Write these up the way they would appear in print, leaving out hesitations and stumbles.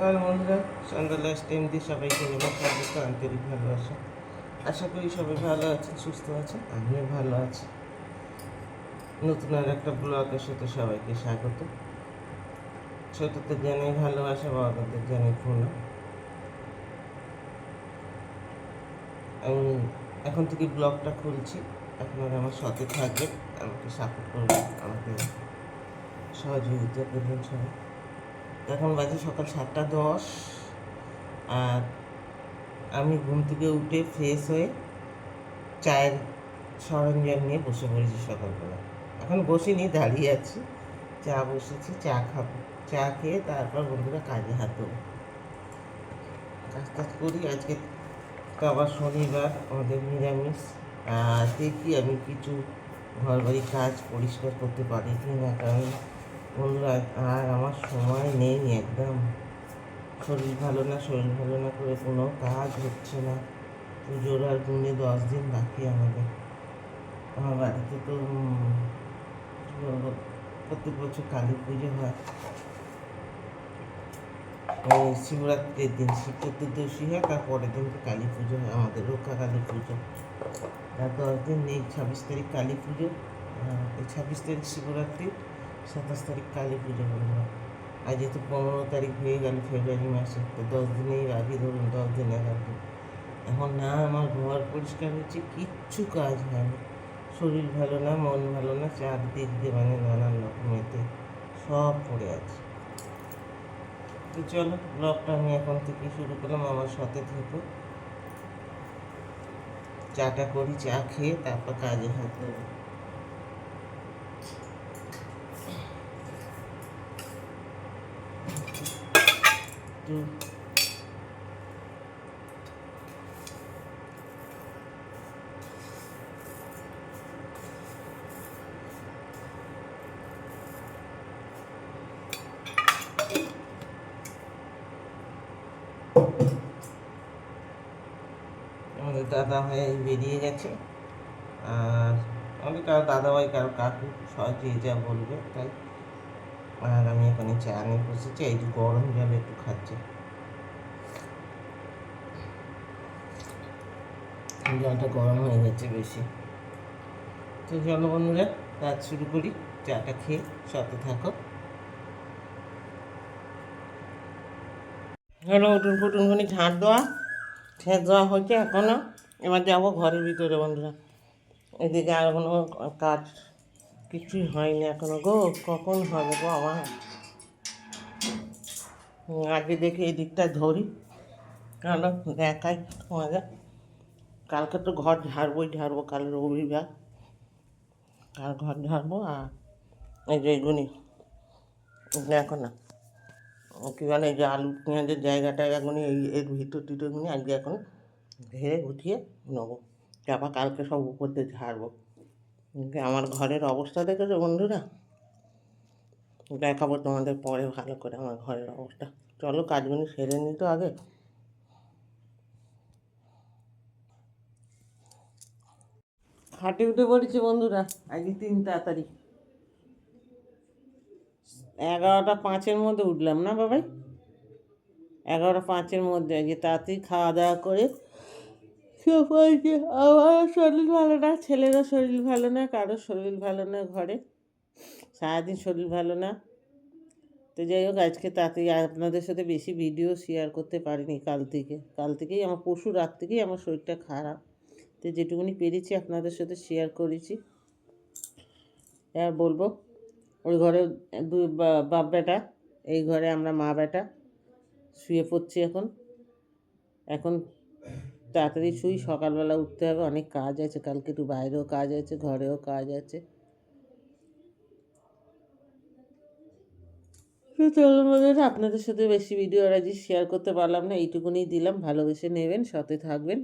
আর বন্ধুরা, সন্ধ্যা last time দিয়ে সবাইকে জানাই স্বাগত, আন্তরিক ভালোবাসা। আশা করি সবাই ভালো আছেন, সুস্থ আছেন, আমিও ভালো আছি। নতুন আর একটা ব্লগের সাথে সবাইকে স্বাগত। ছোটদের জানাই ভালোবাসা, বড়দের জানাই প্রণাম। আমি এখন থেকে ব্লগটা খুলছি, আপনারা আমার সাথে থাকবেন, আমাকে সাপোর্ট করবেন, আমাকে সহযোগিতা করবেন সবাই। এখন বাজে সকাল 7:10, আর আমি ঘুম থেকে উঠে ফ্রেশ হয়ে চায়ের সরঞ্জাম নিয়ে বসে পড়েছি সকালবেলা। এখন বসিনি, দাঁড়িয়ে আছি, চা বসেছি, চা খাবো। চা খেয়ে তারপর বন্ধুরা কাজে হাত দেবো। কাজ টাজ করি। আজকে তো আবার শনিবার, আমাদের নিরামিষ। আর দেখি আমি কিছু ঘর বাড়ি কাজ পরিষ্কার করতে পারি কি না, কারণ বন্ধুরা আর আমার সময় নেই একদম। শরীর ভালো না করে কোনো কাজ হচ্ছে না। পুজোর আর গুনে 10 দিন বাকি আমাদের। আমার বাড়িতে তো প্রত্যেক বছর কালী পুজো হয়। শিবরাত্রির দিন, শিব চতুর্দশী হয়, তার পরের দিন কালী পুজো হয়, আমাদের রক্ষা কালী পুজো। তার 10 দিন নেই। 26 তারিখ কালী পুজো, এই 26 তারিখ শিবরাত্রি, 27 তারিখ কালী পুজো হলো। আজ যেহেতু 15 তারিখ হয়ে গেল ফেব্রুয়ারি মাসে, তো 10 দিনেই আগে ধরুন, 10 দিন 11 দিন। এখন না আমার ঘর পরিষ্কার হচ্ছে, কিচ্ছু কাজ হয়নি। শরীর ভালো না, মন ভালো না, চারদিক দিয়ে মানে নানান রকমেতে সব পড়ে আছে। তো চলো, ব্লগটা আমি এখন থেকে শুরু করলাম, আমার সাথে থেকো। চাটা করি, চা খেয়ে তারপর কাজে হাত দেবো। তো আমাদের দাদা ভাই বেরিয়ে গেছে, আর আমাদের কারো দাদাভাই কারো কাকু সহজে যা বলবে তাই। আর আমি এখানে চা নিয়ে বসেছি, এই যে গরম জল একটু খাচ্ছি, জলটা গরম হয়ে গেছে বেশি। তো চলো বন্ধুরা, কাজ শুরু করি। চাটা খেয়ে সাথে থাকো। হলো উঠুন ফুটুন খানি ঝাঁট দেওয়া হয়েছে এখনও। এবার যাবো ঘরের ভিতরে বন্ধুরা। এদিকে আর কোনো কাজ কিছুই হয়নি এখনো গো, কখন হবে গো আমার। আগে দেখি এই দিকটা ধরি, কারণ দেখাই তোমাদের। কালকে তো ঘর ঝাড়বো, কাল রবিবার, কাল ঘর ঝাড়বো। আর এই যে এগুনি দেখো না, কী বলে, এই যে আলু পেঁয়াজের জায়গাটা এখনই, এর ভিতর টিটরগুনি আজকে এখন ঘেরে গুছিয়ে নেবো, তারপর কালকে সব উপর দিয়ে ঝাড়বো। আমার ঘরের অবস্থা দেখেছো বন্ধুরা? দেখাবো তোমাদের পরে ভালো করে আমার ঘরের অবস্থা। চলো কাজগুলো সেরে নিই তো আগে। খাটে উঠে পড়েছি বন্ধুরা, আজকে 3 তাড়াতাড়ি 11টা 5-এর মধ্যে উঠলাম না বাবাই, 11টা 5-এর মধ্যে। আজকে তাড়াতাড়ি খাওয়া দাওয়া করে সবাইকে, আমারও শরীর ভালো না, ছেলেরও শরীর ভালো না, কারোর শরীর ভালো না ঘরে, সারাদিন শরীর ভালো না। তো যাই হোক, আজকে তাড়াতাড়ি আপনাদের সাথে বেশি ভিডিও শেয়ার করতে পারিনি। কাল থেকেই আমার, পরশু রাত থেকেই আমার শরীরটা খারাপ। তো যেটুকুনি পেরেছি আপনাদের সাথে শেয়ার করেছি। আর বলবো, ওই ঘরে দুই বাপ বেটা, এই ঘরে আমরা মা বেটা শুয়ে পড়ছি এখন তাড়াতাড়ি শুই, সকালবেলা উঠতে হবে, অনেক কাজ আছে, কালকে একটু বাইরেও কাজ আছে, ঘরেও কাজ আছে। তো চলুন বন্ধুরা, আপনাদের সাথে বেশি ভিডিও আর আজকে শেয়ার করতে পারলাম না, এইটুকুনি দিলাম। ভালোবেসে নেবেন, সাথে থাকবেন,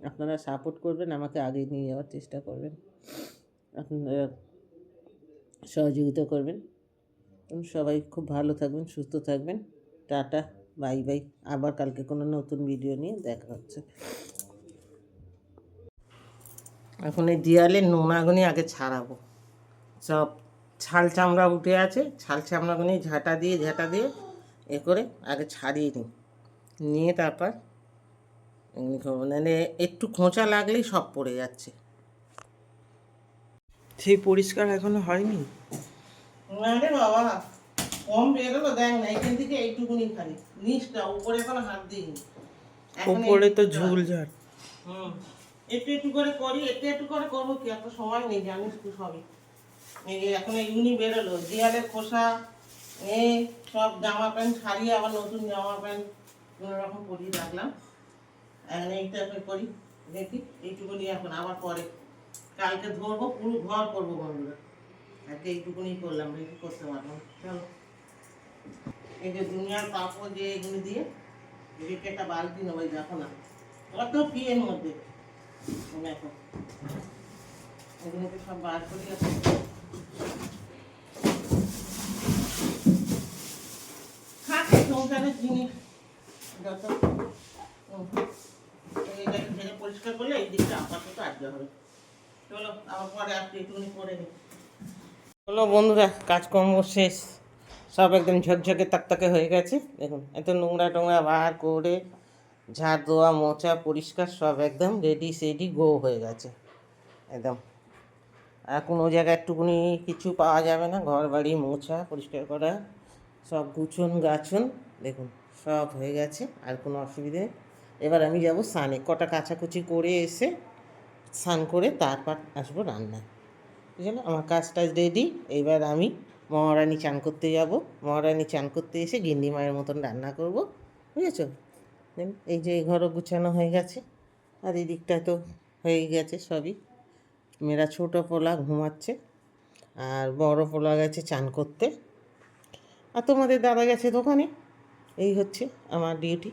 আপনারা সাপোর্ট করবেন, আমাকে আগে নিয়ে যাওয়ার চেষ্টা করবেন, আপনারা সহযোগিতা করবেন। সবাই খুব ভালো থাকবেন, সুস্থ থাকবেন। Tata, bye bye. আবার কালকে কোনো নতুন ভিডিও নিয়ে দেখা হচ্ছে। এখন এই দেয়ালে নোংরাগুনি আগে ছাড়াবো, সব ছাল চামড়া উঠে আছে, ছাল চামড়াগুনি ঝাঁটা দিয়ে এ করে আগে ছাড়িয়ে নিই, নিয়ে তারপর এমনি করবো, নাহলে একটু খোঁচা লাগলেই সব পড়ে যাচ্ছে। সেই পরিষ্কার এখনো হয়নি? না রে বাবা, কম বেরোলো, দেখ না এখান থেকে এইটুকুনি খালি, নিচটা উপরে এখনো হাত দিইনি। উপরে তো ঝুল ঝাড়। একটু একটু করে করি, একটু একটু করে করবো, কি এত সময় নেই জানিস তুই সবই। এই যে এখন এইগুলি বেরোলো, দেয়ালের খোসা, এই সব জামা প্যান্ট ছাড়িয়ে আবার নতুন জামা প্যান্ট কোনো রকম পরিয়ে রাখলাম। এখন এইটা করি, দেখি এইটুকুনি এখন আবার পরে কালকে ধরবো, পুরো ঘর করবো বন্ধুরা। আজকে এইটুকুনি করলাম, বেশি করতে পারবো না। চলো, এই যে দুনিয়ার কাপড় যে এগুলো দিয়ে রেখে একটা বালতি নেবো, দেখো না কত কি এর মধ্যে, দেখো এগুলোকে সব বার করি। থাকে সংসারের জিনিস যত এইটাকে ঝেড়ে পরিষ্কার করলে এই দিকটা আপাতত আজকে হবে। চলো আবার পরে আসতে একটুখানি করে নিই। চলো বন্ধুরা, কাজকর্ম শেষ, সব একদম ঝকঝকে তাকতাকে হয়ে গেছে। দেখুন এত নোংরা টোংরা বার করে ঝাড় দেওয়া মোছা পরিষ্কার সব একদম রেডি সেডি গো হয়ে গেছে একদম। আর কোনো জায়গায় একটুকুনি কিছু পাওয়া যাবে না, ঘর বাড়ি মোছা পরিষ্কার করা সব গুছুন গাছুন, দেখুন সব হয়ে গেছে, আর কোনো অসুবিধে নেই। এবার আমি যাব স্নানে, কটা কাচাকুচি করে এসে স্নান করে তারপর আসবো রান্না। বুঝলেন, আমার কাজ টাজ রেডি। এবার আমি মহারানী চান করতে যাব, মহারানী চান করতে এসে গিন্নি মায়ের মতন রান্না করব, বুঝেছো। এই যে এই ঘরও গুছানো হয়ে গেছে, আর এই দিকটা তো হয়ে গেছে সবই। মেয়েরা ছোটো পোলা ঘুমাচ্ছে, আর বড় পোলা গেছে চান করতে, আর তোমাদের দাদা গেছে দোকানে। এই হচ্ছে আমার ডিউটি।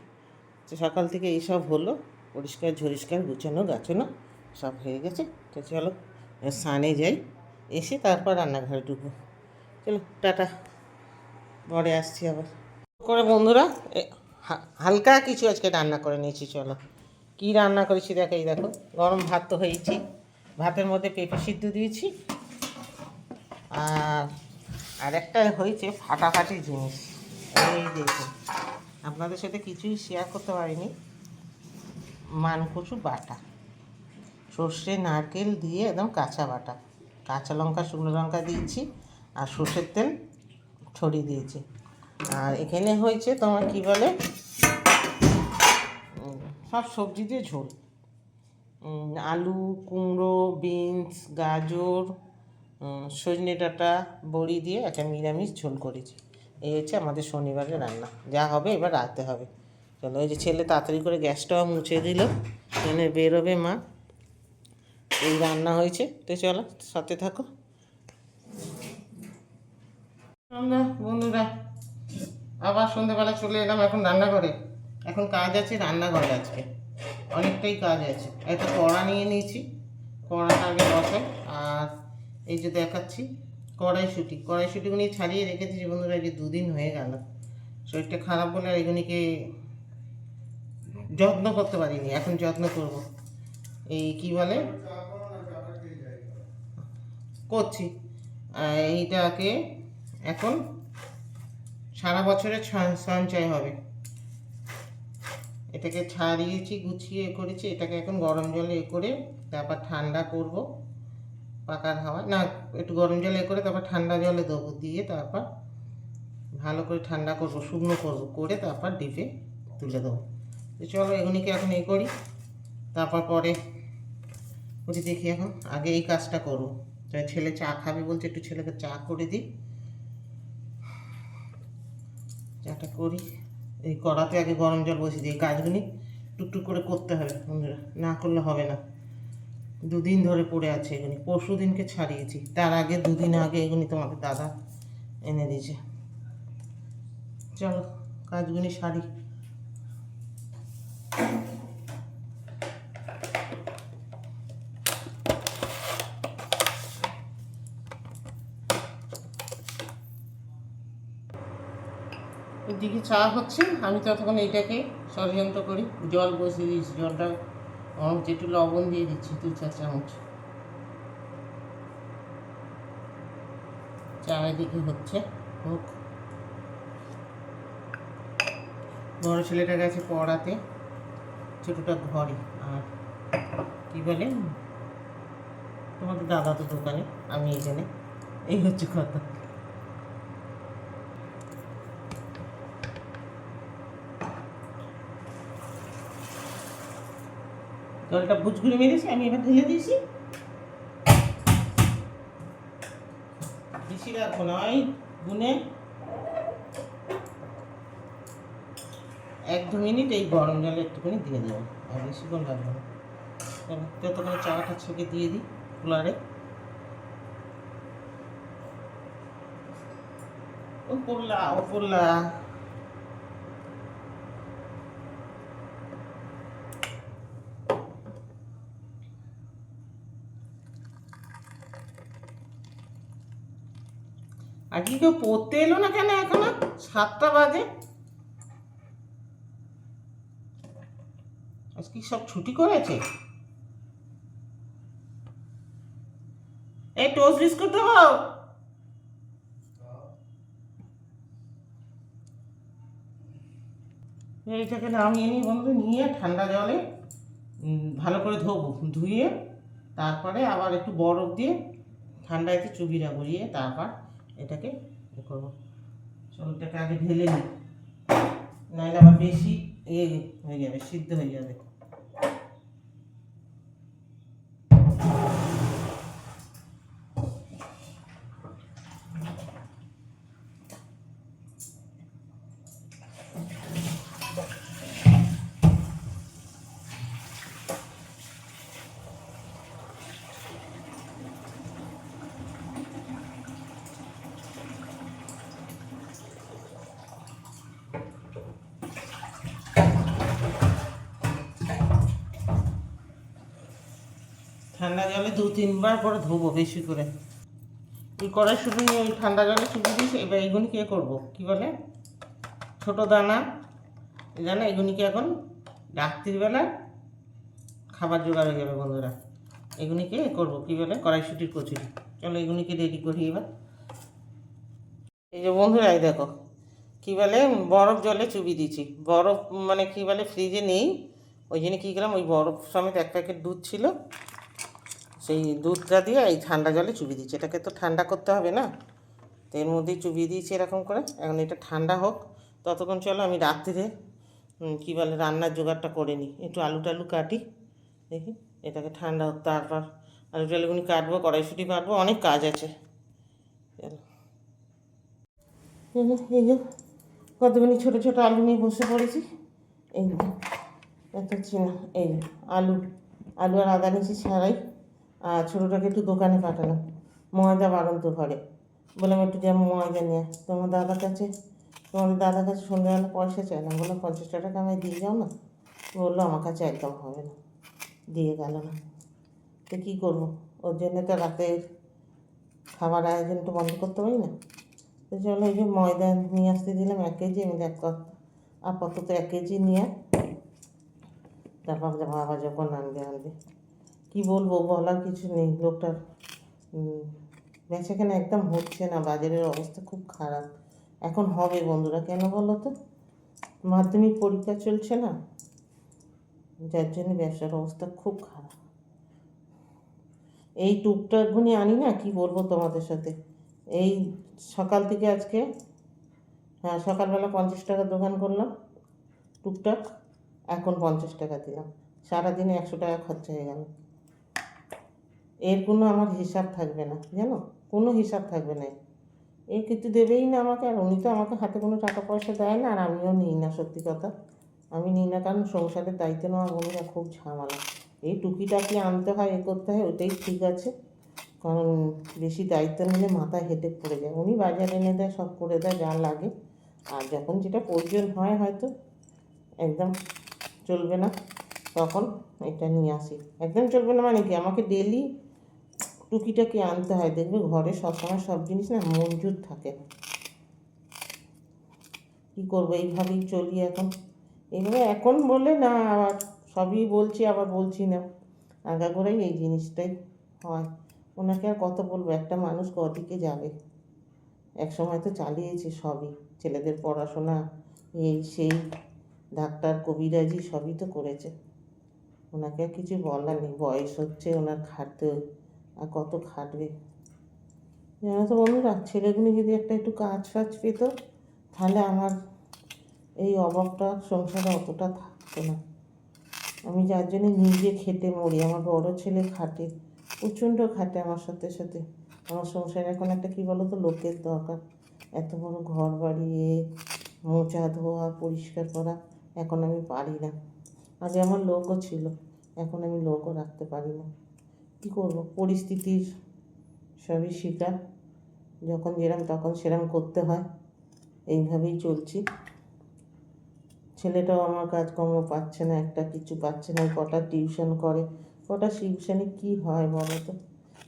তো সকাল থেকে এইসব হলো, পরিষ্কার ঝরিষ্কার গুছানো গাছানো সব হয়ে গেছে। তো চলো স্নানে যাই, এসে তারপর রান্নাঘরে ঢুকবো। চলো টাটা, পরে আসছি আবার করে বন্ধুরা। হালকা কিছু আজকে রান্না করে নিয়েছি, চলো কী রান্না করেছি দেখো। এই দেখো গরম ভাত তো হয়েছি, ভাতের মধ্যে পেঁপে সিদ্ধ দিয়েছি, আর একটা হয়েছে ফাটাফাটি জিনিস, এই দেখুন। আপনাদের সাথে কিছুই শেয়ার করতে পারিনি, মানকচু বাটা, সর্ষে নারকেল দিয়ে একদম কাঁচা বাটা, কাঁচা লঙ্কা শুকনো লঙ্কা দিয়েছি, আর সর্ষের তেল ছড়িয়ে দিয়েছি। আর এখানে হয়েছে তোমার কি বলে, সব সবজি দিয়ে ঝোল, আলু কুমড়ো বিনস গাজর সজনে ডাঁটা বড়ি দিয়ে একটা নিরামিষ ঝোল করেছি। এই হচ্ছে আমাদের শনিবারের রান্না, যা হবে এবার রাতে হবে। চলো, ওই যে ছেলে তাড়াতাড়ি করে গ্যাসটাও মুছে দিল, এনে বেরোবে মা। এই রান্না হয়েছে, তো চলো সাথে থাকো। আমরা বন্ধুরা আবার সন্ধ্যেবেলা চলে এলাম এখন রান্নাঘরে। এখন কাজ আছে রান্নাঘরে, আজকে অনেকটাই কাজ আছে। একটা কড়া নিয়ে নিয়েছি, কড়াটা আগে বসাই। আর এই যে দেখাচ্ছি কড়াইশুঁটিগুলি ছাড়িয়ে রেখেছি বন্ধুরা, এই যে 2 দিন হয়ে গেল, শরীরটা খারাপ বলে এগুলিকে যত্ন করতে পারিনি, এখন যত্ন করব। এই কি বলে করছি, এইটাকে এখন সারা বছরের সঞ্চয় হবে। এটাকে ছাড়িয়েছি গুছিয়ে করেছি, এটাকে এখন গরম জলে করে তারপর ঠান্ডা করব, পাকার হাওয়া না, একটু গরম জলে করে তারপর ঠান্ডা জলে দেবো, দিয়ে তারপর ভালো করে ঠান্ডা করব, শুকনো করব, করে তারপর ডিপে তুলে দেবো। তো চলো এগুলিকে এখন করি, তারপর পরে করি দেখি। এখন আগে এই কাজটা করবো। তাই ছেলে চা খাবে বলছে, একটু ছেলেকে চা করে দিই, চাটা করি। এই কড়াতে আগে গরম জল বসিয়ে দিই, এই কাজগুলি টুকটুক করে করতে হবে বন্ধুরা, না করলে হবে না। 2 দিন ধরে পড়ে আছে এগুলি, পরশু দিনকে ছাড়িয়েছি, তার আগে 2 দিন আগে এগুলি তোমাদের দাদা এনে দিয়েছে। চলো কাজগুলি সারি। এদিকে চা হচ্ছে, আমি ততক্ষণ এইটাকে ষড়যন্ত্র করি, জল বসিয়ে দিয়েছি, জলটা একটু লবণ দিয়ে দিচ্ছি 2-4 চামচ। চা এদিকে হচ্ছে, হোক। বড় ছেলেটা গেছে পড়াতে, ছোটোটা ঘরে। আর কী বলে, তোমাদের দাদা তো দোকানে, আমি এখানে, এই হচ্ছে কথা। জলটা বুঝগুলি মেরেছি, আমি এবার ঢেলে দিয়েছি। বেশি রাখবো না, ওই গুনে 1-2 মিনিট এই গরম জলে একটুখানি দিয়ে দেবো, আর বেশিক্ষণ রাখবো না। যতক্ষণ চাটা ছেঁকে দিয়ে দিই কুলারে। ও পোল্লা আজকে কেউ পড়তে এলো না কেন এখনো? 7টা বাজে। আজকে সব ছুটি করেছে। এই টোস্ট বিস্কুট দেবো? এইটাকে নামিয়ে নিই বন্ধু, নিয়ে ঠান্ডা জলে ভালো করে ধোবো, ধুয়ে তারপরে আবার একটু বরফ দিয়ে ঠান্ডাতে চুবিয়ে গড়িয়ে তারপর এটাকে করবো। চলটাকে আগে ঢেলে নিই, নাহলে আবার বেশি হয়ে যাবে, সিদ্ধ হয়ে যাবে। ঠান্ডা জলে 2-3 বার করে ধোবো বেশি করে। এই কড়াইশুঁটি নিয়ে ওই ঠান্ডা জলে চুবিয়ে দিয়েছি। এবার এইগুলি কে করবো, কী বলে, ছোটো দানা জানো, এগুলিকে এখন রাত্রিবেলা খাবার জোগাড় হয়ে যাবে বন্ধুরা। এগুলিকে করবো কী বলে, কড়াইশুঁটির কচুরি। চলো এগুলিকে রেডি করি এবার। এই যে বন্ধুরা, এই দেখো কী বলে, বরফ জলে চুবিয়ে দিয়েছি। বরফ মানে কী বলে, ফ্রিজে নেই, ওই জন্য কী করলাম, ওই বরফ সমেত 1 প্যাকেট দুধ ছিল, সেই দুধটা দিয়ে এই ঠান্ডা জলে চুবিয়ে দিচ্ছি। এটাকে তো ঠান্ডা করতে হবে না, তো এর মধ্যেই চুবিয়ে দিয়েছি এরকম করে। এখন এটা ঠান্ডা হোক, ততক্ষণ চলো আমি রাত্রিরে কী বলে রান্নার জোগাড়টা করে নিই। একটু আলু টালু কাটি, দেখি এটাকে ঠান্ডা হোক, তারপর আলু টালুগুনি কাটবো, কড়াইশুঁটি কাটবো, অনেক কাজ আছে। এই যে কতগুলি ছোটো ছোটো আলু নিয়ে বসে পড়েছি। এই এত চিনা, এই আলু আর আদা নিচে ছাড়াই। আর ছোটোটাকে একটু দোকানে পাঠালাম, ময়দা বাড়ন্ত ঘরে, বললাম একটু যেমন ময়দা নিয়ে। তোমাদের দাদার কাছে সন্ধ্যাবেলা পয়সা চাইলাম, বললাম 50 টাকা আমায় দিয়ে যাও না। বললো আমার কাছে একদম হবে না, দিয়ে গেল না। তো কী করবো, ওর জন্য তো রাতের খাবার আয়োজন তো বন্ধ করতে পারি না। তো চলো এই যে ময়দা নিয়ে আসতে দিলাম 1 কেজি। আমি আপাতত 1 কেজি নিয়ে, তারপর বাবা যখন আনবে। কী বলবো, বলার কিছু নেই। লোকটার বেচাকেনা একদম হচ্ছে না, বাজারের অবস্থা খুব খারাপ। এখন হবে বন্ধুরা, কেন বলো তো, মাধ্যমিক পরীক্ষা চলছে না, যার জন্য ব্যবসার অবস্থা খুব খারাপ। এই টুকটাকগুনি আনি না, কি বলবো তোমাদের সাথে। এই সকাল থেকে আজকে, হ্যাঁ সকালবেলা 50 টাকা দোকান করলাম টুকটাক, এখন 50 টাকা দিলাম, সারাদিনে 100 টাকা খরচা হয়ে গেল। এর কোনো আমার হিসাব থাকবে না, জানো, কোনো হিসাব থাকবে না। এই কিছু দেবেই না আমাকে, আর উনি তো আমাকে হাতে কোনো টাকা পয়সা দেয় না, আর আমিও নিই না। সত্যি কথা, আমি নিই না, কারণ সংসারের দায়িত্ব নেওয়া বন্ধুরা খুব ঝামেলা। এই টুকিটাকি আনতে হয়, করতে হয়, ওটাই ঠিক আছে, কারণ বেশি দায়িত্ব নিলে মাথায় হেডেক পড়ে যায়। উনি বাজার এনে দেয়, সব করে দেয় যা লাগে, আর যখন যেটা প্রয়োজন হয় হয়তো একদম চলবে না, তখন এটা নিয়ে আসি। একদম চলবে না মানে কি, আমাকে ডেলি টুকিটাকি আনতে হয়। দেখবে ঘরে সবসময় সব জিনিস না মজুদ থাকে না। কী করবো, এইভাবেই চলি এখন। এইভাবে এখন বলে না, আবার সবই বলছি আবার বলছি না, আগাগোড়াই এই জিনিসটাই হয়। ওনাকে আর কত বলবো, একটা মানুষ কদিকে যাবে। এক সময় তো চালিয়েছে সবই, ছেলেদের পড়াশোনা, এই সেই, ডাক্তার কবিরাজি সবই তো করেছে, ওনাকে আর কিছু বলার নেই, বয়স হচ্ছে ওনার, খাটতে আর কত খাটবে। জানো তো বন্ধুরা, ছেলেগুলি যদি একটু কাজ ফাজ পেত তাহলে আমার এই অভাবটা সংসারে অতটা থাকতো না। আমি যার জন্য নিজে খেটে মরি, আমার বড় ছেলে খাটে, প্রচণ্ড খাটে আমার সাথে সাথে। আমার সংসারে এখন একটা কী বলো তো, লোকের দরকার। এত বড় ঘর বাড়ি, মোচা ধোয়া পরিষ্কার করা এখন আমি পারি না। আগে আমার লোকও ছিল, এখন আমি লোকও রাখতে পারি না। কী করবো, পরিস্থিতির সবই শিকার, যখন যেরম তখন সেরম করতে হয়, এইভাবেই চলছি। ছেলেটাও আমার কাজকর্ম পাচ্ছে না, একটা কিছু পাচ্ছে না, কটা টিউশন করে, কটা টিউশনে কী হয় বলো তো।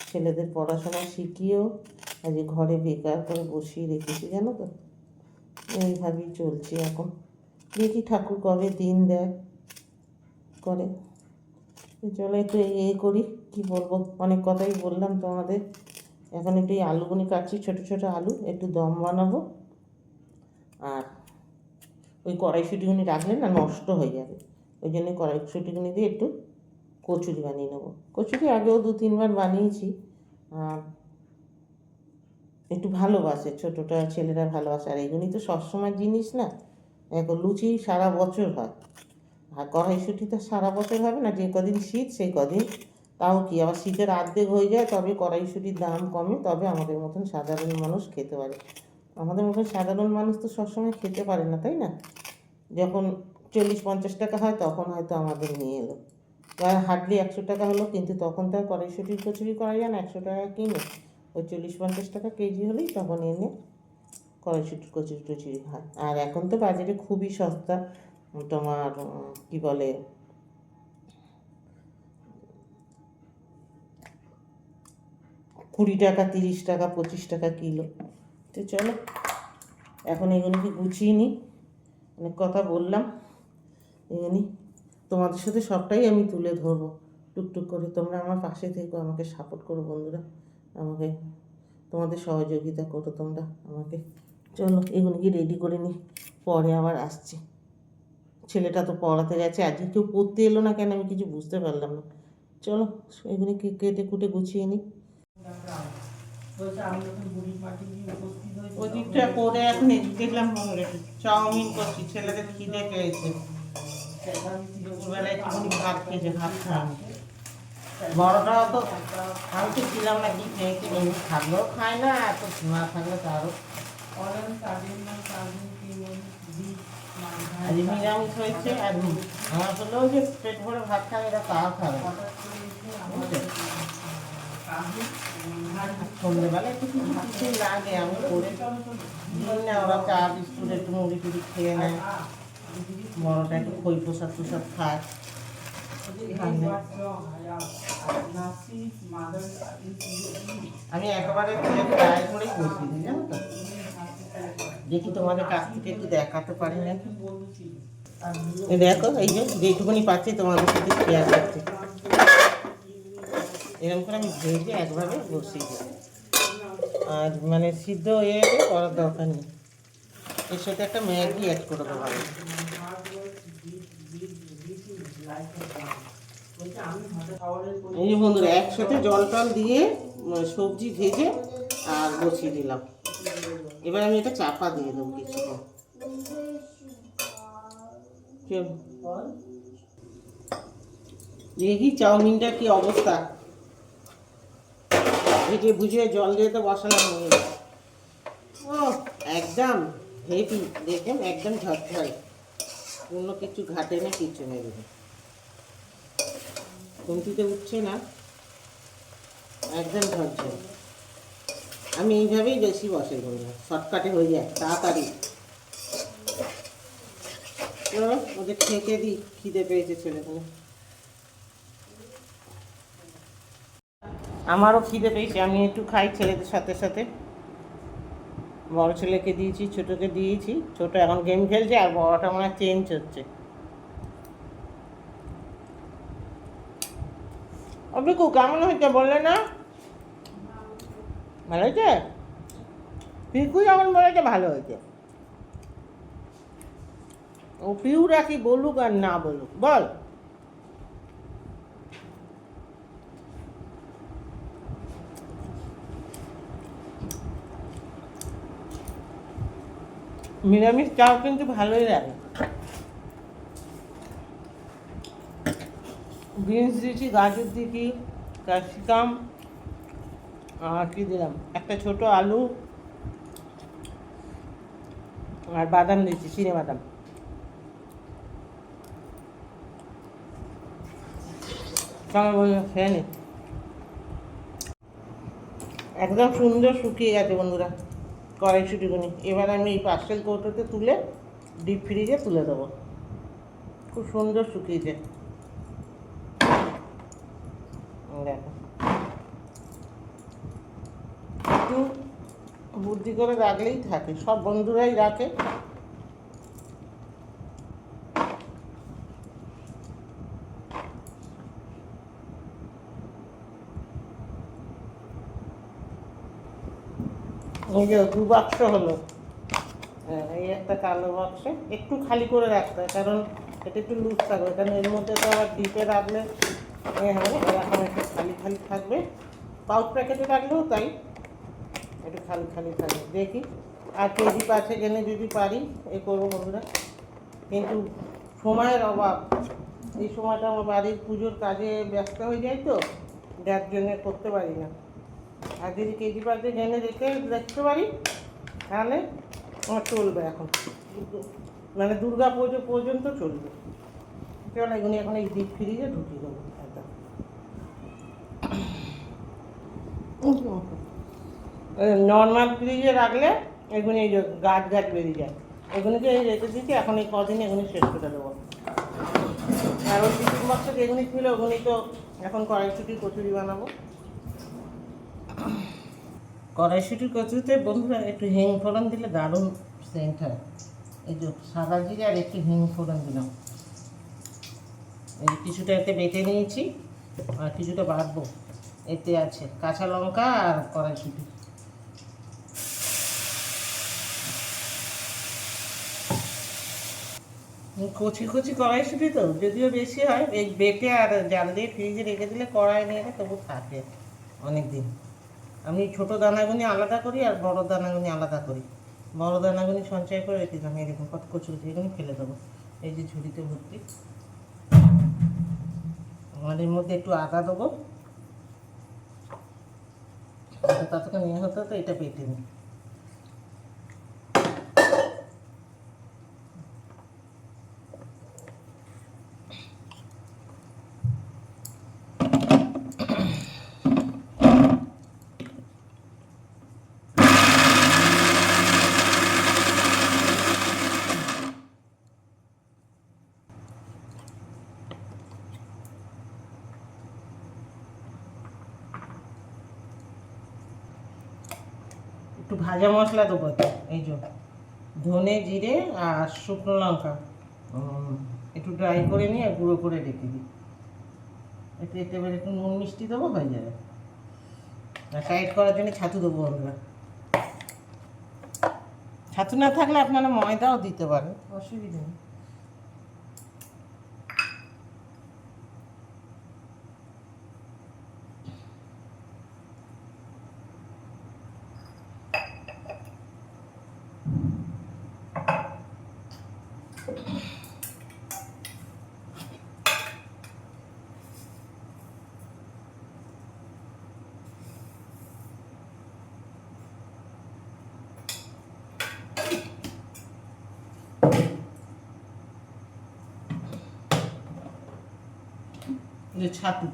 ছেলেদের পড়াশোনা শিখিয়েও আজ ঘরে বেকার করে বসিয়ে রেখেছি, জানো তো। এইভাবেই চলছি এখন, দেখি ঠাকুর কবে দিন দেয় করে। চলো একটু করি, কি বলবো, অনেক কথাই বললাম তোমাদের। এখন একটু এই আলুগুনি কাটছি, ছোটো ছোটো আলু, একটু দম বানাবো। আর ওই কড়াইশুঁটিগুনি রাখলে না নষ্ট হয়ে যাবে, ওই জন্য কড়াইশুঁটিগুনি দিয়ে একটু কচুরি বানিয়ে নেবো। কচুরি আগেও 2-3 বার বানিয়েছি, আর একটু ভালোবাসে ছোটোটা, ছেলেরা ভালোবাসে। আর এগুলি তো সবসময় জিনিস না, এখন লুচি সারা বছর হয়, আর কড়াইশুঁটি তো সারা বছর হবে না, যে কদিন শীত সেই কদিন। তাও কি, আবার শীতের অর্ধেক হয়ে যায় তবে কড়াইশুঁটির দাম কমে, তবে আমাদের মতন সাধারণ মানুষ খেতে পারে। আমাদের মতন সাধারণ মানুষ তো সবসময় খেতে পারে না, তাই না। যখন 40-50 টাকা হয় তখন হয়তো আমাদের নিয়ে এলো, আর হার্ডলি 100 টাকা হলো, কিন্তু তখন তো আর কড়াইশুঁটির কচুরি করা যায় না 100 টাকা কিনে। ওই 40-50 টাকা কেজি হলেই তখন এনে কড়াইশুঁটির কচুরি টচুরি হয়। আর এখন তো বাজারে খুবই সস্তা, তোমার কি বলে, 20 টাকা, 30 টাকা, 25 টাকা কিলো। তো চলো এখন এগুলোকে গুছিয়ে নিই, অনেক কথা বললাম। এগুলি তোমাদের সাথে সবটাই আমি তুলে ধরবো টুকটুক করে। তোমরা আমার পাশে থেকো, আমাকে সাপোর্ট করো বন্ধুরা, আমাকে তোমাদের সহযোগিতা করো তোমরা আমাকে। চলো এগুলিকে রেডি করে নিই, পরে আবার আসছি। ছেলেটা তো পড়াতে গেছে, আজকে কেউ পড়তে এলো না কেন আমি কিছু বুঝতে পারলাম না। চলো এগুলিকে কেটে কুটে গুছিয়ে নিই। ওদিকটা করে এখন দেখলাম চাউমিন করছি, ছেলেদের খিদে পেয়েছে, দুপুরবেলা একটুখানি ভাত খেয়েছে, ভাত খায়নি। বড়টাও তো, আমি তো ছিলাম না কি খেয়েছি, এমনি থাকলেও খায় না, এত না থাকলে তো আরও। আজ নিরামিষ হয়েছে, আর আমার বললেও যে পেট ভরে ভাত খাবে, এরা তাও খাবে। সন্ধ্যেবেলা একটু কিছু কিছুই লাগে, আমি করে দিই না, ওরা চা বিস্কুট একটু মুড়ি টুড়ি খেয়ে নেয়, বড়টা একটু খই প্রসাদ টুসাদ খায়। আমি একেবারে ট্রাই করেই বসি দিই, জানো তো। দেখি তোমাদের কাছ থেকে একটু দেখাতে পারি না। দেখো এই যে যেটুকুনি পাচ্ছি তোমাদের সাথে শেয়ার করছি, এরকম করে আমি ভেজে একভাবে বসিয়ে দিই। আর মানে সিদ্ধ হয়ে গেলে করার দরকার নেই, এর সাথে একটা ম্যাগি অ্যাড করে দেবো। এই যে বন্ধুরা, একসাথে জল টল দিয়ে সবজি ভেজে আর বসিয়ে দিলাম। এবার আমি এটা চাপা দিয়ে দেবো কিছুক্ষণ। দেখি চাউমিনটা কি অবস্থা, ভেজে বুঝিয়ে জল দিয়ে তো বসালাম। ও একদম হেভি, দেখুন একদম ঝরঝরে, অন্য কিছু ঘাটে না, কিছু নেই, কমতিতে উঠছে না, একদম ঝরঝরে। আমি এইভাবেই বেশি বসে বললাম, শর্টকাটে হয়ে যায় তাড়াতাড়ি। ওদের খেতে দিই, খিদে পেয়েছে ছেলেগুলো। আমারও খিদে পেয়েছে, আমি একটু খাই ছেলেদের সাথে সাথে। বড় ছেলেকে দিয়েছি, ছোটোকে দিয়েছি, ছোটো এখন গেম খেলছে, আর বড়টা মনে হয় চেঞ্জ হচ্ছে। অবিকু কেমন হয়েছে বললে না? ভালো হয়েছে? পিকু যখন বলেছে ভালো হয়েছে। ও পিউরা কি বলুক আর না বলুক, বল। নিরামিষ চাও কিন্তু ভালোই লাগে। বিনস দিয়েছি, গাজর দিয়েছি, ক্যাপসিকাম, আর কি দিলাম, একটা ছোট আলু, আর বাদাম দিয়েছি, চিনে বাদাম। কেমন বললো খেয়ে নি। একদম সুন্দর শুকিয়ে গেছে বন্ধুরা কড়াইশুটিগুনি। এবার আমি এই পার্সেল কৌটোতে তুলে ডিপ ফ্রিজে তুলে দেবো। খুব সুন্দর শুকিয়েছে দেখো। একটু বুদ্ধি করে রাখলেই থাকে, সব বন্ধুরাই রাখে। এই যে 2 বাক্স হলো। এই একটা কালো বাক্সে একটু খালি করে রাখতে হয়, কারণ এটা একটু লুজ থাকবে, কারণ এর মধ্যে তো আবার ডিপে রাখলে হবে, এরকম একটু খালি খালি থাকবে। পাউচ প্যাকেটে রাখলেও তাই, একটু খালি খালি থাকবে। দেখি আর কেজি পাচ্ছে জেনে যদি পারি এ করবো বন্ধুরা, কিন্তু সময়ের অভাব। এই সময়টা আমার বাড়ির পুজোর কাজে ব্যস্ত হয়ে যায়, তো যার জন্যে করতে পারি না। আর যদি কেজি পাচ্ছে জেনে রেখে দেখতে পারি তাহলে আমার চলবে। এখন মানে দুর্গা পুজো পর্যন্ত চলবে। চল এগুলি এখন এই ডিপ ফ্রিজে ঢুকিয়ে দেবো একদম। নর্মাল ফ্রিজে রাখলে এগুলি এই যে গাছ গাছ বেরিয়ে যায়, এগুলিকে এই রেখে দিচ্ছি। এখন এই কদিন এগুলি শেষ করে দেবো। আর ওই টিফিন বক্সে যেগুলি ছিল ওগুলি তো এখন কড়াইশুঁটির কচুরি বানাবো। কড়াইশুঁটির কচুরিতে বন্ধুরা একটু হিং ফোড়ন দিলে দারুণ সেন্ট হয়। এই যে সাদা জিরে আর একটু হিং ফোড়ন দিলাম। এই কিছুটা এতে বেটে নিয়েছি আর কিছুটা বাটবো। এতে আছে কাঁচা লঙ্কা আর কড়াইশুঁটি। কচি কচি কড়াইশুঁটি তো যদিও বেশি হয়, এই বেটে আর জাল দিয়ে ফ্রিজে রেখে দিলে কড়াই নিয়ে তবু থাকে অনেক দিন। আমি ছোটো দানাগুনি আলাদা করি আর বড় দানাগুনি আলাদা করি। বড় দানাগুনি সঞ্চয় করে রেখে দিলাম। এরকম কত কচুরি এগুলি ফেলে দেবো। এই যে ঝুড়িতে ভর্তি। আমার এর মধ্যে একটু আদা দেবো, ততক্ষণ নিয়ে হতো তো এটা পেটে নিই। একটু ভাজা মশলা দেবো, এই যে ধনে জিরে আর শুকনো লঙ্কা একটু ড্রাই করে নিয়ে গুঁড়ো করে রেখে দিই। একটু এতে এবার একটু নুন মিষ্টি দেবো, হয়ে যাবে। আর টাইট করার জন্য ছাতু দেবো বন্ধুরা। ছাতু না থাকলে আপনারা ময়দাও দিতে পারেন, অসুবিধা নেই। ছাতু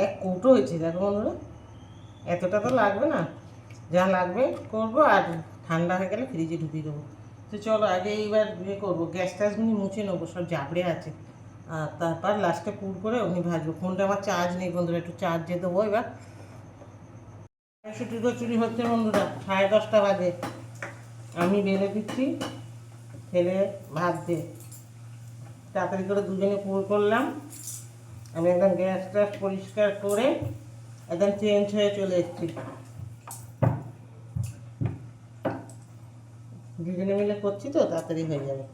এক কৌটো হয়েছে দেখো বন্ধুরা। এতটা তো লাগবে না, যা লাগবে করবো, আর ঠান্ডা হয়ে গেলে ফ্রিজে ঢুকিয়ে দেবো। তো চলো আগে এইবার ইয়ে করবো, গ্যাস ট্যাসগুলি মুছে নেবো, সব জাবড়ে আছে। আর তারপর লাস্টে পুর করে উনি ভাজবো। ফোনটা আমার চার্জ নেই বন্ধুরা, একটু চার্জে দেবো এবার। ছুটি কচুরি হচ্ছে বন্ধুরা, 10:30 বাজে। আমি বেলে দিচ্ছি, ছেলে ভাত দিয়ে তাড়াতাড়ি করে দুজনে পুর করলাম। আমি একদম গ্যাস ট্যাস পরিষ্কার করে একদম চেঞ্জ হয়ে চলে এসেছি। দুজনে মিলে করছি তো তাড়াতাড়ি হয়ে যাবে।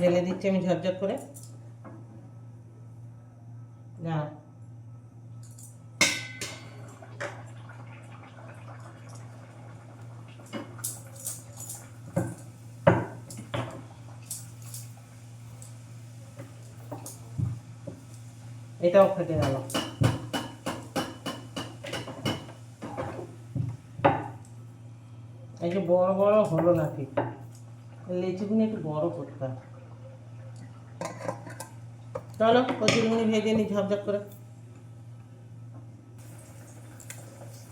বেলে দিচ্ছি আমি ঝরঝর করে। না এটাও ফেটে গেল। এই যে বড় বড় হলো না ঠিক, লেচিগুলো একটু বড় করতে হবে। চলো কচুরিগুলো ভেজে নিই ঝপঝপ করে।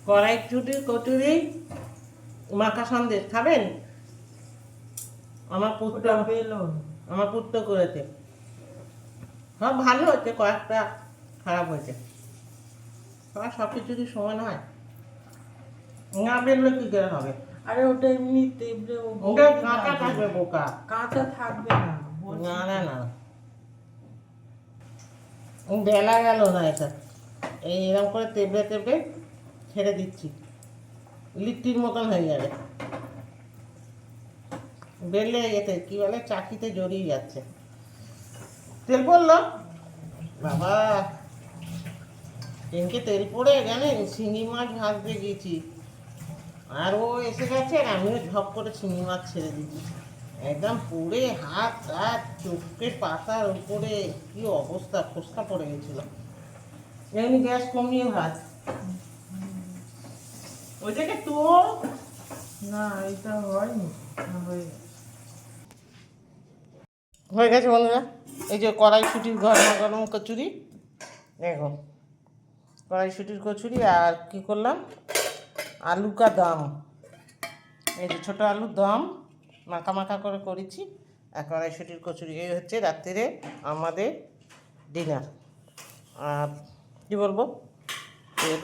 কড়াইশুঁটির কচুরি মাখা সন্দেশ খাবেন? আমার পুত্র আমার পুত্র করেছে, সব ভালো হয়েছে, কয়েকটা খারাপ হয়েছে। সব কিছু কি সমান হয়? না বেরলে কি করে হবে? আরে ওটা এমনি তেবড়ে ওটা কাঁচা থাকবে বোকা। কাঁচা থাকবে না। না না না, বেলা গেল না এটা। এরকম করে তেবড়ে তেবড়ে ছেড়ে দিচ্ছি, লিট্টির মতন হয়ে যাবে। বেললে এতে কি বলে, চাকিতে জড়িয়ে যাচ্ছে। তেল পড়লো বাবা, ট্যাঙ্কে তেল পড়ে জানেন, শিঙি মাছ ভাজতে গেছি, আর ও এসে গেছে, আর আমিও ঝপ করে শিঙি মাছ ছেড়ে দিচ্ছি। একদম পুড়ে হাত হাত চোখের পাতার উপরে কি অবস্থা, ফোসকা পড়ে গেছিল। এমনি গ্যাস কমিয়ে ভাত ওইটাকে তো না এটা হয়নি, হয়ে গেছে বন্ধুরা। এই যে কড়াইশুঁটির গরম গরম কচুরি, দেখো কড়াইশুঁটির কচুরি। আর কি করলাম, আলু কা দম, এই যে ছোটো আলুর দম মাখা মাখা করে করেছি, আর কড়াইশুঁটির কচুরি। এই হচ্ছে রাত্রিরে আমাদের ডিনার। আর কী বলবো,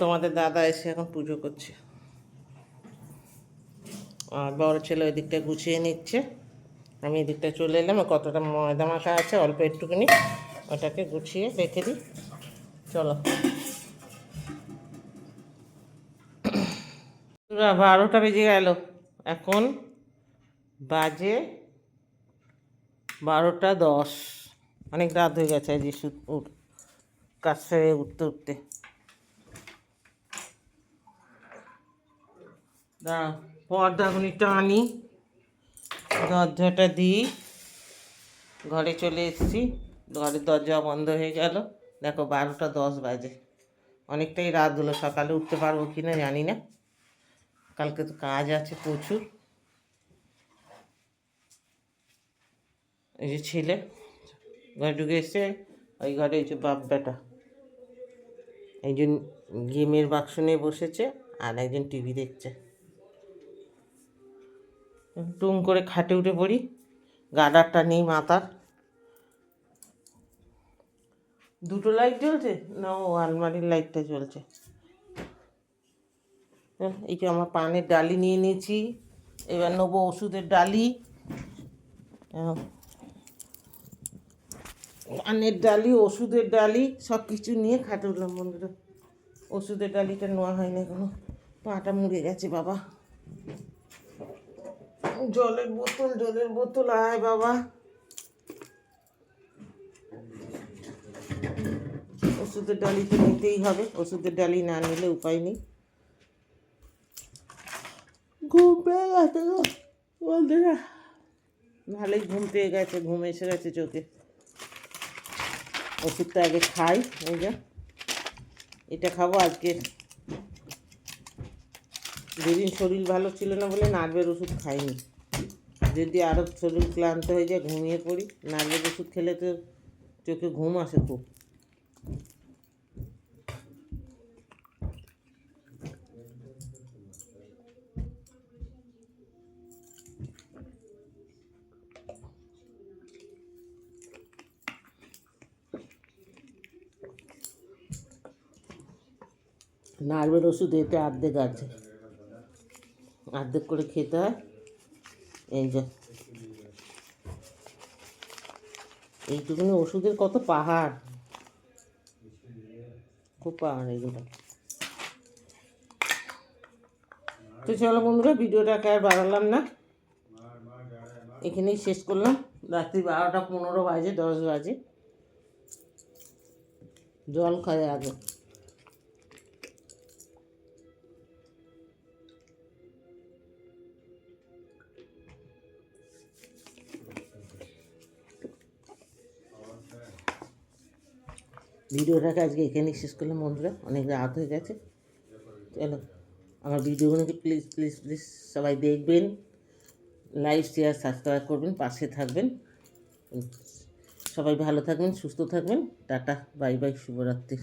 তোমাদের দাদা এসে এখন পুজো করছে, আর বড় ছেলে ওই দিকটা গুছিয়ে নিচ্ছে, আমি এদিকটা চলে এলাম। কতটা ময়দা মাখা আছে অল্প একটুখানি, ওটাকে গুছিয়ে রেখে দিই। চলো 12টা বেজে গেল, এখন বাজে 12:10। অনেক রাত হয়ে গেছে আজ কাজ সেরে উঠতে উঠতে। দাঁড়া পর্দাগুলি টানি, দরজাটা দিই। ঘরে চলে এসেছি, ঘরের দরজা বন্ধ হয়ে গেল। দেখো 12:10 বাজে, অনেকটাই রাত হলো। সকালে উঠতে পারবো কি না জানি না, কালকে তো কাজ আছে প্রচুর। এই যে ছেলে ঘরে ঢুকে এসছে, ওই ঘরে এই যে বাপ বেটা, একজন গেমের বাক্স নিয়ে বসেছে, আর একজন টিভি দেখছে। টুম করে খাটে উঠে পড়ি, গার্ডারটা নেই মাথার। দুটো লাইট জ্বলছে না, ও আলমারির লাইটটা জ্বলছে। এই যে আমার পানের ডালি নিয়ে নিয়েছি, এবার নেবো ওষুধের ডালি। পানের ডালি, ওষুধের ডালি, সব কিছু নিয়ে খাটে উঠলাম বন্ধুরা। ওষুধের ডালিটা নেওয়া হয়নি এখনো, পাটা মুড়ে গেছে বাবা। জলের বোতল আয় বাবা। ওষুধের ডালি তো নিতেই হবে, ওষুধের ডালি না নিলে উপায় নেই। ঘুম পেয়ে গেছে বন্ধুরা, ভালোই ঘুম পেয়ে গেছে, ঘুম এসে গেছে চোখে। ওষুধটা আগে খাই, এই যা এটা খাবো আজকে। দুদিন শরীর ভালো ছিল না বলে নার্ভের ওষুধ খাইনি, যদি আরও শরীর ক্লান্ত হয়ে যায় ঘুমিয়ে পড়ি। নার্ভের ওষুধ খেলে তো চোখে ঘুম আসে খুব। নার্ভের ওষুধ এতে অর্ধেক আছে, অর্ধেক করে খেতে হয়। এই যে এইটুকুনি ওষুধের কত পাহাড়, খুব পাহাড় এগুলো। তো চলো বন্ধুরা, ভিডিওটাকে আর বাড়ালাম না, এখানেই শেষ করলাম। রাত্রি 12টা 15 বাজে, 10 বাজে। জল খায় আগে। ভিডিওটাকে আজকে এখানেই শেষ করলাম বন্ধুরা, অনেক রাত হয়ে গেছে। চলো, আমার ভিডিওগুলোকে প্লিজ প্লিজ প্লিজ সবাই দেখবেন, লাইক শেয়ার সাবস্ক্রাইব করবেন, পাশে থাকবেন। সবাই ভালো থাকবেন, সুস্থ থাকবেন। টাটা, বাই বাই, শুভরাত্রি।